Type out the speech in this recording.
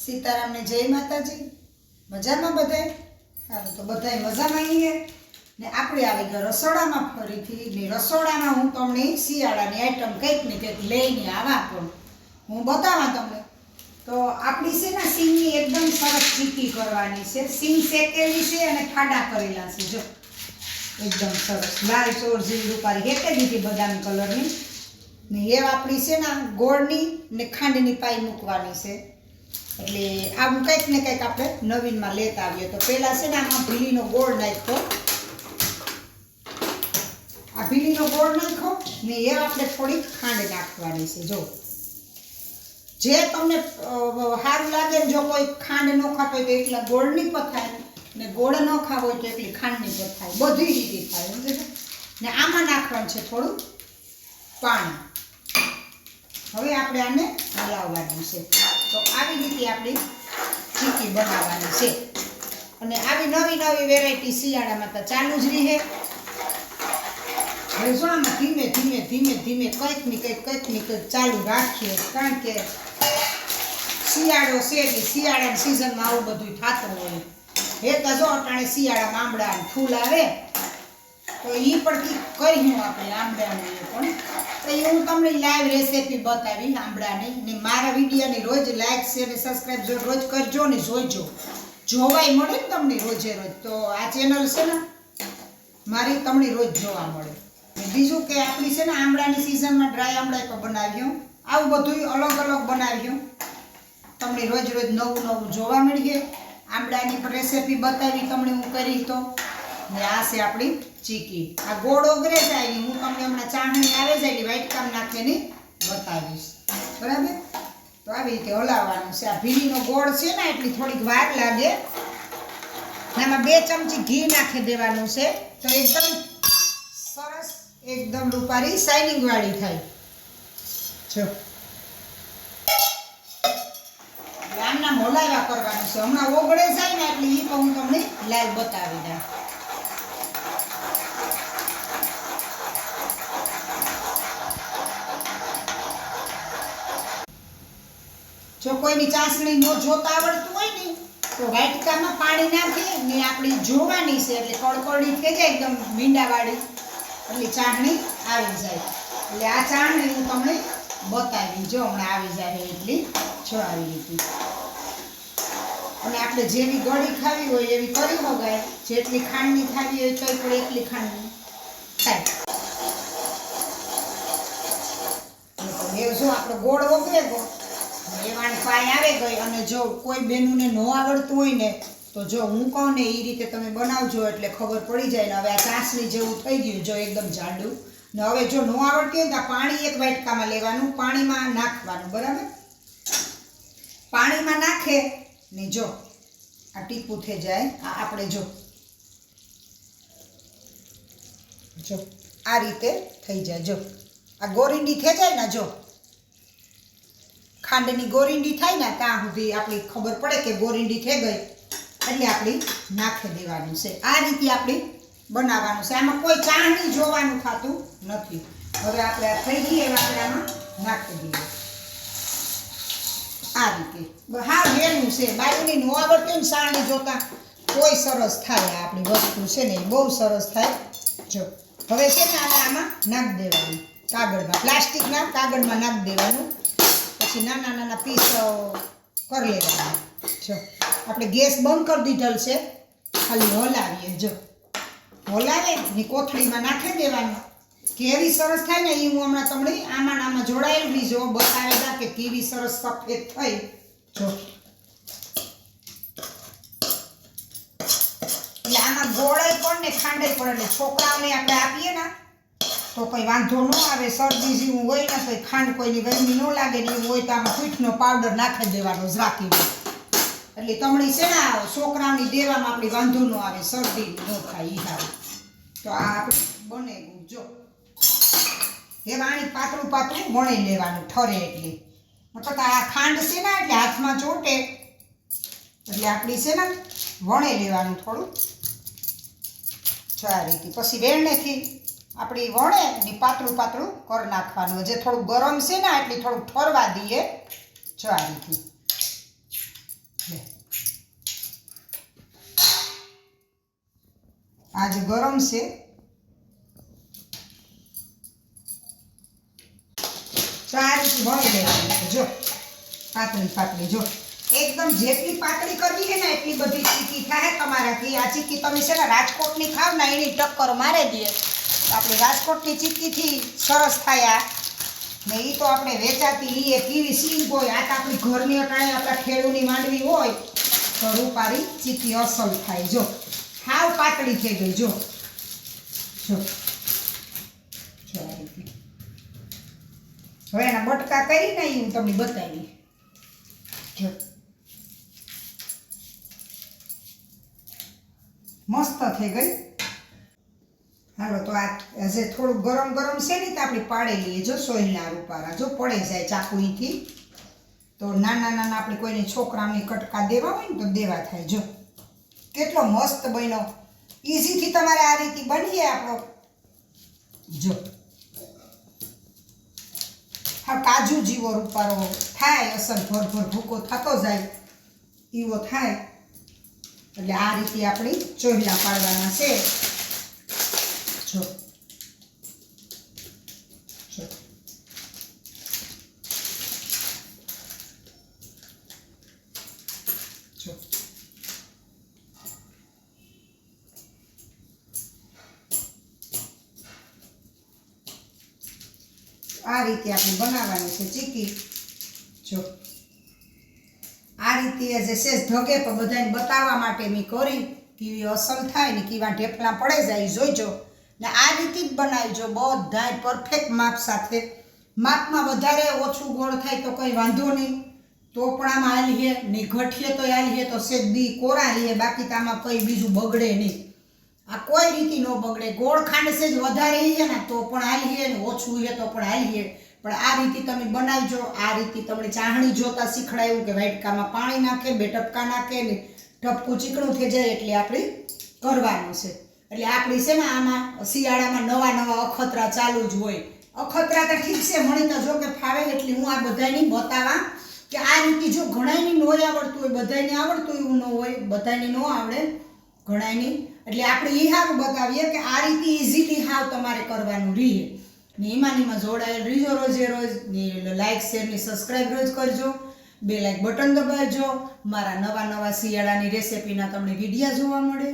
सीताराम ने जय माताजी मजामां बधाय हालो तो बधाय मजामां आવીએ ने આપણે આવી ગયા રસોડામાં ફરીથી ને રસોડામાં હું તમને શિયાળાની આઈટમ કંઈક ને કંઈક લઈને આવા પણ હું બતાવા તમને તો આપણી છે ને સિંગની એકદમ સરસ ચીકી કરવાની છે સિંગ શેકેલી છે અને ખાડા કરેલા છે જો એકદમ સરસ લાલ ચોર જેવી રૂપારી હેકે દીધી બદામ કલરની ને એ આપણી છે ને ગોળની ને ખાંડની પાઈ મૂકવાની છે એટલે આમ કંઈક ને કંઈક આપણે નવીનમાં લેતા આવીએ તો પહેલાં છે ને આમાં ભીલીનો ગોળ નાખ્યો આ ભીલીનો ગોળ નાખ્યો ને એ આપણે થોડીક ખાંડ નાખવાની છે જો જે તમને સારું લાગે ને જો કોઈ ખાંડ ન ખાતો હોય તો એકલા ગોળની પથાય ને ગોળ ન ખાવો હોય તો એકલી ખાંડની પથાય બધી રીતે થાય સમજે ને આમાં નાખવાનું છે થોડું પાણી હવે આપણે આને હલાવવાનું છે તો આવી રીતે આપણે ચીકી બનાવવાની છે અને આવી નવી નવી વેરાયટી શિયાળામાં તો ચાલુ જ રહે હવે જો આમાં ધીમે ધીમે ધીમે ધીમે કંઈક ને કંઈક ચાલુ રાખીએ કારણ કે શિયાળો છે એટલે શિયાળાની સિઝનમાં આવું બધું થતું હોય એ તો જો અટાણે શિયાળામાં આંબળા ફૂલ આવે તો એ પણ કઈ હું આપણે આંબળાની પણ તો એ હું તમને લાઈવ રેસીપી બતાવી આંબળાની ને મારા વિડીયોની રોજ લાઈક શેર અને સબસ્ક્રાઈબ રોજ કરજો ને જોઈજો જોવાય મળે ને તમને રોજે રોજ તો આ ચેનલ છે ને મારી તમને રોજ જોવા મળે ને બીજું કે આપણી છે ને આંબળાની સિઝનમાં ડ્રાય આંબળા તો બનાવ્યું આવું બધું અલગ અલગ બનાવ્યું તમને રોજ રોજ નવું નવું જોવા મળીએ આંબળાની પણ રેસીપી બતાવી તમને હું કરી તો ને આ છે આપણી ચીકી આ ગોળ ઓગરે જાય ને હું તમને હમણાં ચાહણી આવે જાય એટલે વાટકામ નાખીને બતાવીશ બરાબર તો આવી રીતે હલાવવાનું છે આ ભીલીનો ગોળ છે ને એટલી થોડીક વાર લાગે આમાં 2 ચમચી ઘી નાખી દેવાનું છે તો એકદમ સરસ એકદમ રૂપારી શાઇનિંગ વાળી થાય જો આમના મોલાવા કરવાનું છે હમણાં ઓગળે જાય ને એટલે એ પણ હું તમને લાઈવ બતાવી દઉં જો કોઈની ચાસણી ન જોતા આવડતું હોય ને તો વાટકામાં પાણી નાખી ને આપણી જોવાની છે એટલે કડકડી થઈ જાય એકદમ મીંડાવાળી એટલે ચાસણી આવી જાય એટલે આ ચાસણી હું તમને બતાવી જો હમણાં આવી જાય એટલી જો આવી રીતે અને આપણે જેવી ગળી ખાવી હોય એવી કરી વગાય જેટલી ખાંડની ખાવી હોય તો પણ એટલી ખાંડની થાય એ જો આપણો ગોળ વગરે ગયો એવાણ પાઈ આવે ગઈ અને જો કોઈ બેનુને ન આવડતું હોય ને તો જો હું કહું ને એ રીતે તમે બનાવજો એટલે ખબર પડી જાય ને હવે આ ચાસણી જેવું થઈ ગયું જો એકદમ જાડું ને હવે જો ન આવડતી હોય તો પાણી એક વાટકામાં લેવાનું પાણીમાં નાખવાનું બરાબર પાણીમાં નાખે ને જો આ ટીપું થઈ જાય આ આપણે જો આ રીતે થઈ જાય જો આ ગોરીંડી થઈ જાય ને જો ખાંડની ગોરીંડી થાય ને ત્યાં સુધી આપણી ખબર પડે કે ગોરીંડી થઈ ગઈ એટલે આપણી નાખી દેવાનું છે આ રીતે આપણે બનાવવાનું છે આમાં કોઈ ચાહણી જોવાનું થતું નથી હવે આપણે આ થઈ ગઈ એવા આપણે આમાં નાખી દઈએ આ રીતે હા વેલું છે બાયુની ન આવડતી ને ચાહણી જોતા કોઈ સરસ થાય આપણી વસ્તુ છે ને બહુ સરસ થાય જો હવે છે ને આમાં નાખી દેવાનું કાગળમાં પ્લાસ્ટિકના કાગળમાં નાખી દેવાનું પછી નાના નાના પીસ કરી લેવાના જો આપણે ગેસ બંધ કરી દીધેલ છે ખાલી હલાવીએ જો હલાવે ને કોથળીમાં નાખી દેવાનું કેવી સરસ થાય ને એ હું હમણાં તમને આમાં જોડાયેલી જો બતાવેલા કે કેવી સરસ સફેદ થઈ જો એટલે આમાં ગોળાઈ પણ ને ખાંડાઈ પણ એટલે છોકરાઓને આપણે આપીએ ને તો કંઈ વાંધો ન આવે શરદી જેવું હોય ને તો ખાંડ કોઈની ગરમી ન લાગે ને એવું હોય તો આમાં પીઠનો પાવડર નાખી દેવાનો ઝાંકીને એટલે તમણી છે ને છોકરાઓની દેવામાં આપણી વાંધો ન આવે શરદી ન થાય એ આવે તો આ આપણે બને જો એ વાણી પાતળું પાતળું વણી લેવાનું ઠરે એટલે મતલબ આ ખાંડ છે ને એટલે હાથમાં ચોટે એટલે આપણી છે ને વણી લેવાનું થોડું આ રીતે પછી વેણેથી આપણી વણે ને પાતળું પાતળું કરી નાખવાનું જે થોડું ગરમ છે ને એટલે થોડું ઠરવા દઈએ જો આ રીતે લે. આજે ગરમ છે. સારી વળી લેવાની જો પાતળી જો એકદમ જેટલી પાતળી કરવી છે ને એટલી બધી ચીકી થાય તમારાથી. આ ચીકી તમે છે ને રાજકોટની ખાવ ને એની ટક્કર મારે દે. આપણી રાજકોટની ચીકીથી સરસ થાય ને એ તો આપણે વેચાતી લઈએ કેવી સીંગ હોય. આ તો આપણી ઘરની અટાણે આપણા ખેડૂની માંડવી હોય તો રૂપારી ચીકી અસલ થાય. જો હાવ પાતળી થઈ ગઈ જો જો આ રીતે. હવે એના બટકા કરીને હું તમને બતાવી જો મસ્ત થઈ ગઈ. હાલો તો આ જે થોડું ગરમ છે ને તો આપણે પાડી લઈએ. જો સોયના રૂપારા જો પડે જાય ચાકુથી તો નાના આપણે કોઈને છોકરાને કટકા દેવા હોય ને તો દેવા થાય. જો કેટલો મસ્ત બન્યો. ઇઝીથી તમારે આ રીતે બનીએ આપણો. જો હા કાજુ જેવો રૂપારો થાય અસલ ભર ભૂકો થતો જાય એવો થાય. એટલે આ રીતે આપણે ચોહલા પાડવાના છે. જો જો જો આ રીતે આપણે બનાવવાની છે ચીકી. જો આ રીતે જે સેજ ધગે પણ બધાને બતાવવા માટે મેં કરી કેવી અસલ થાય ને કેવા ઢેફલા પડે જાય જોઈજો. ને આ રીતે જ બનાવજો બધાય પરફેક્ટ માપ સાથે. માપમાં વધારે ઓછું ગોળ થાય તો કંઈ વાંધો નહીં તો પણ આમાં હાલીએ નહીં ઘટીએ તો હાલીએ તો સેજ બી કોરા રહીએ. બાકી તો આમાં કંઈ બીજું બગડે નહીં. આ કોઈ રીતે ન બગડે. ગોળ ખાંડ સેજ વધારે છે ને તો પણ હાલીએ ને ઓછું છે તો પણ હાલીએ. પણ આ રીતે તમે બનાવજો. આ રીતે તમને ચાહણી જોતા શીખડાયું કે વાટકામાં પાણી નાખે 2 ટપકા નાખે ને ટપકું ચીકણું થઈ જાય એટલે આપણે કરવાનું છે. એટલે આપણી છે ને આમાં શિયાળામાં નવા અખતરા ચાલુ જ હોય. અખતરા તો ઠીક છે મને તો જો કે ફાવે એટલે હું આ બધાની બતાવવા કે આ રીતે જો ઘણાયની ન આવડતું હોય બધાને આવડતું એવું ન હોય બધાને ન આવડે ઘણાયની. એટલે આપણે એ સારું બતાવીએ કે આ રીતે ઇઝીલી હાવ તમારે કરવાનું રહીએ. ને એમાં જોડાયેલ રહીજો રોજે રોજ. ને લાઇક શેર ને સબસ્ક્રાઈબ રોજ કરજો. બે લાઇક બટન દબાવજો. મારા નવા શિયાળાની રેસિપીના તમને વિડીયા જોવા મળે.